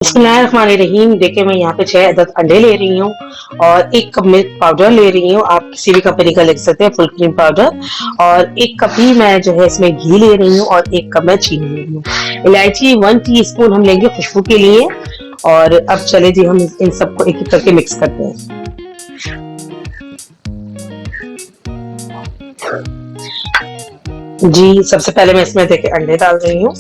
बिस्मिल्लाहिर्रहमानिर्रहीम। देखिए मैं यहाँ पे 6 अदद अंडे ले रही हूँ और 1 कप मिल्क पाउडर ले रही हूँ। आप किसी भी कंपनी का ले सकते हैं, फुल क्रीम पाउडर। और 1 कप ही मैं जो है इसमें घी ले रही हूँ और 1 कप मैं चीनी ले रही हूँ। इलायची 1 टीस्पून हम लेंगे खुशबू के लिए। और अब चले जी हम इन सबको एक-एक करके मिक्स करते हैं। जी, सबसे पहले मैं इसमें देखिए अंडे डाल रही हूँ।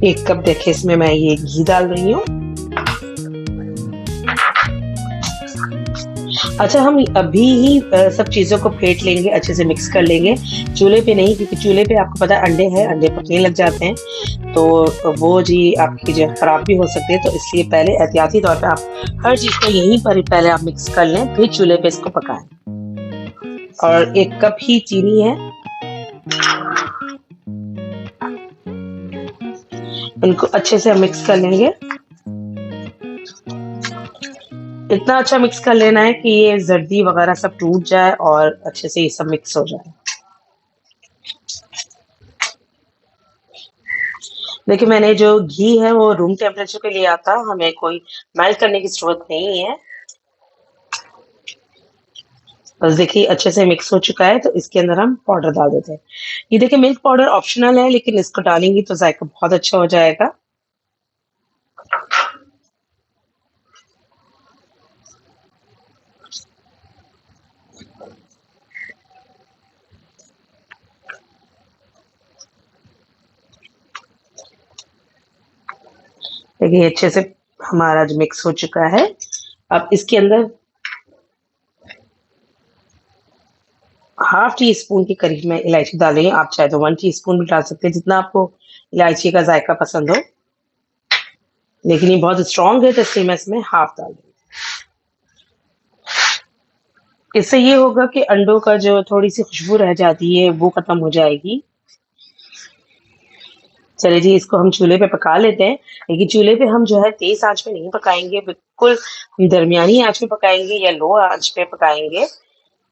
एक कप देखिए इसमें मैं ये घी डाल रही हूँ। अच्छा, हम अभी ही सब चीज़ों को फेंट लेंगे, अच्छे से मिक्स कर लेंगे। चूल्हे पे नहीं, क्योंकि चूल्हे पे आपको पता है अंडे हैं, अंडे पकने लग जाते हैं, तो वो जी आपकी जो है खराब भी हो सकती है। तो इसलिए पहले एहतियाती तौर पे आप हर चीज़ को यहीं पर ही पहले आप मिक्स कर लें, फिर चूल्हे पे इसको पकाएँ। और 1 कप ही चीनी है। इनको अच्छे से हम मिक्स कर लेंगे। इतना अच्छा मिक्स कर लेना है कि ये ज़र्दी वगैरह सब टूट जाए और अच्छे से ये सब मिक्स हो जाए। देखिए मैंने जो घी है वो रूम टेम्परेचर पे लिया था, हमें कोई मेल्ट करने की ज़रूरत नहीं है। बस देखिए अच्छे से मिक्स हो चुका है, तो इसके अंदर हम पाउडर डाल देते हैं। ये देखिए मिल्क पाउडर ऑप्शनल है, लेकिन इसको डालेंगी तो ज़ायका बहुत अच्छा हो जाएगा। देखिए अच्छे से हमारा जो मिक्स हो चुका है। अब इसके अंदर हाफ टी स्पून के करीब मैं इलायची डाल रही हूँ। आप चाहे तो 1 टीस्पून भी डाल सकते हैं, जितना आपको इलायची का जायका पसंद हो। लेकिन ये बहुत स्ट्रॉन्ग है, तो इसलिए मैं इसमें हाफ डाल रही हूँ। इससे ये होगा कि अंडों का जो थोड़ी-सी खुशबू रह जाती है, वो खत्म हो जाएगी। चलिए जी, इसको हम चूल्हे पे पका लेते हैं, लेकिन चूल्हे पे हम जो है तेज़ आँच पे नहीं पकाएँगे, बिल्कुल हम दरमियानी आँच पे पकाएँगे या लो आँच पे पकाएँगे।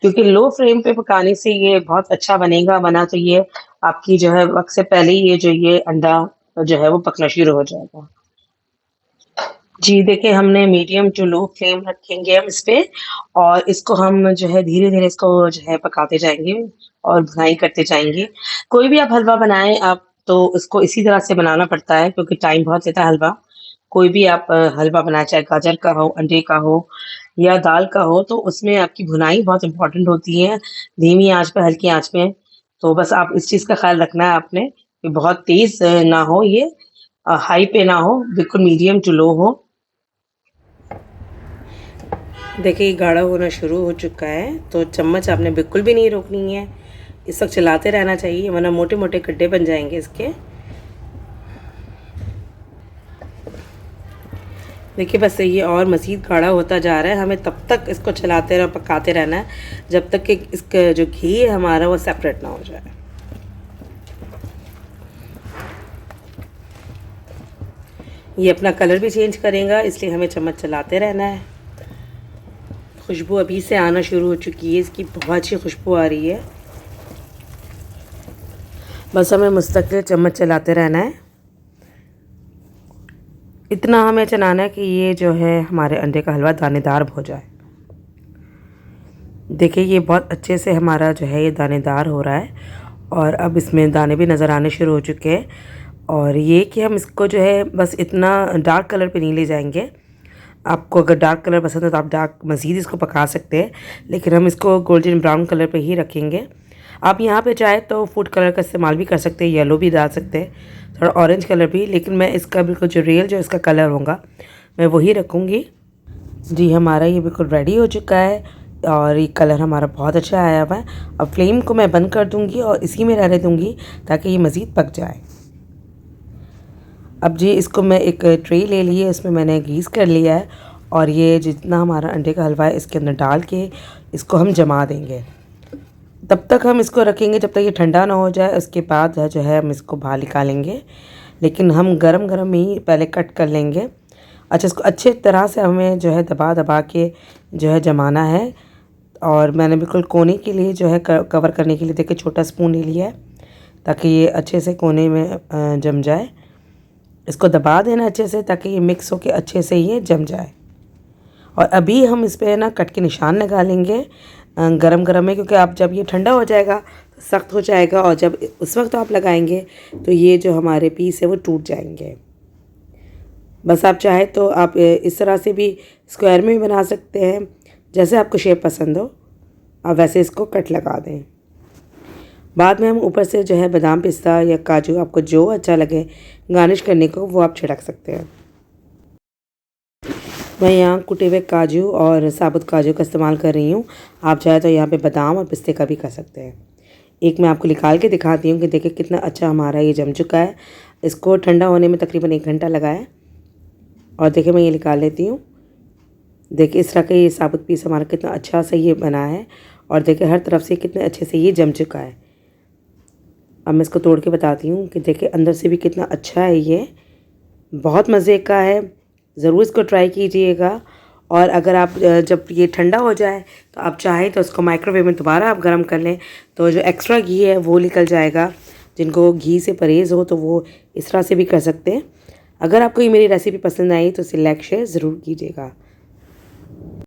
क्योंकि लो फ्लेम पे पकाने से ये बहुत अच्छा बनेगा, वरना तो ये आपकी जो है वक़्त से पहले ही ये जो ये अंडा जो है वो पकना शुरू हो जाएगा। जी, देखिए हमने मीडियम टू लो फ्लेम रखेंगे हम इस पे, और इसको हम जो है धीरे-धीरे इसको जो है पकाते जाएँगे और भुनाई करते जाएँगे। कोई भी आप हलवा बनाएँ आप, तो उसको इसी तरह से बनाना पड़ता है, क्योंकि टाइम बहुत लेता है हलवा। कोई भी आप हलवा बनाएँ, चाहे गाजर का हो, अंडे का हो या दाल का हो, तो उसमें आपकी भुनाई बहुत इम्पोर्टेंट होती है, धीमी आँच पे, हल्की आँच में। तो बस आप इस चीज़ का ख़्याल रखना है आपने कि बहुत तेज़ ना हो ये, हाई पे ना हो, बिल्कुल मीडियम टू लो हो। देखिए ये गाढ़ा होना शुरू हो चुका है, तो चम्मच आपने बिल्कुल भी नहीं रोकनी है, इस वक्त चलाते रहना चाहिए, वरना मोटे मोटे गड्ढे बन जाएंगे इसके। देखिए बस ये और मज़ीद गाढ़ा होता जा रहा है, हमें तब तक इसको चलाते रहना, पकाते रहना है, जब तक कि इसका जो घी है हमारा वो सेपरेट ना हो जाए। ये अपना कलर भी चेंज करेगा, इसलिए हमें चम्मच चलाते रहना है। खुशबू अभी से आना शुरू हो चुकी है, इसकी बहुत अच्छी खुशबू आ रही है। बस हमें मुस्तकिल चम्मच चलाते रहना है। इतना हमें चलाना है कि ये जो है हमारे अंडे का हलवा दानेदार हो जाए। देखिए ये बहुत अच्छे से हमारा जो है ये दानेदार हो रहा है, और अब इसमें दाने भी नज़र आने शुरू हो चुके हैं। और ये कि हम इसको जो है बस इतना डार्क कलर पे नहीं ले जाएंगे। आपको अगर डार्क कलर पसंद है तो आप डार्क मज़ीद इसको पका सकते हैं, लेकिन हम इसको गोल्डन ब्राउन कलर पे ही रखेंगे। आप यहाँ पे चाहे तो फूड कलर का इस्तेमाल भी कर सकते हैं, येलो भी डाल सकते हैं, थोड़ा ऑरेंज कलर भी, लेकिन मैं इसका बिल्कुल जो रियल जो इसका कलर होगा मैं वही रखूँगी। जी हमारा ये बिल्कुल रेडी हो चुका है, और ये कलर हमारा बहुत अच्छा आया हुआ है। अब फ्लेम को मैं बंद कर दूँगी और इसी में रहने दूँगी ताकि ये मज़ीद पक जाए। अब जी इसको मैं एक ट्रे ले ली है, इसमें मैंने गीस कर लिया है, और ये जितना हमारा अंडे का हलवा है इसके अंदर डाल के इसको हम जमा देंगे। तब तक हम इसको रखेंगे जब तक ये ठंडा ना हो जाए, उसके बाद जो है हम इसको बाहर निकालेंगे, लेकिन हम गरम गरम ही पहले कट कर लेंगे। अच्छा, इसको अच्छे तरह से हमें जो है दबा दबा के जो है जमाना है, और मैंने बिल्कुल कोने के लिए जो है कवर करने के लिए देखिए छोटा स्पून ले लिया है, ताकि ये अच्छे से कोने में जम जाए। इसको दबा देना अच्छे से, ताकि ये मिक्स होके अच्छे से ये जम जाए। और अभी हम इस पर ना कट के निशान लगा लेंगे गरम गरम में, क्योंकि आप जब ये ठंडा हो जाएगा तो सख्त हो जाएगा, और जब उस वक्त आप लगाएंगे तो ये जो हमारे पीस है वो टूट जाएंगे। बस आप चाहे तो आप इस तरह से भी स्क्वायर में भी बना सकते हैं, जैसे आपको शेप पसंद हो आप वैसे इसको कट लगा दें। बाद में हम ऊपर से जो है बादाम पिस्ता या काजू, आपको जो अच्छा लगे गार्निश करने को, वो आप छिड़क सकते हैं। मैं यहाँ कुटे हुए काजू और साबुत काजू का इस्तेमाल कर रही हूँ। आप चाहे तो यहाँ पे बादाम और पिस्ते का भी कर सकते हैं। एक मैं आपको निकाल के दिखाती हूँ कि देखिए कितना अच्छा हमारा ये जम चुका है। इसको ठंडा होने में तकरीबन 1 घंटा लगा है। और देखिए मैं ये निकाल लेती हूँ। देखिए इस तरह का ये साबुत पीस हमारा कितना अच्छा सा ये बना है, और देखिए हर तरफ से कितने अच्छे से ये जम चुका है। अब मैं इसको तोड़ के बताती हूँ कि देखिए अंदर से भी कितना अच्छा है, ये बहुत मज़े का है। ज़रूर इसको ट्राई कीजिएगा। और अगर आप जब ये ठंडा हो जाए तो आप चाहें तो उसको माइक्रोवेव में दोबारा आप गर्म कर लें, तो जो एक्स्ट्रा घी है वो निकल जाएगा। जिनको घी से परहेज़ हो तो वो इस तरह से भी कर सकते हैं। अगर आपको ये मेरी रेसिपी पसंद आई तो इसे लाइक शेयर ज़रूर कीजिएगा।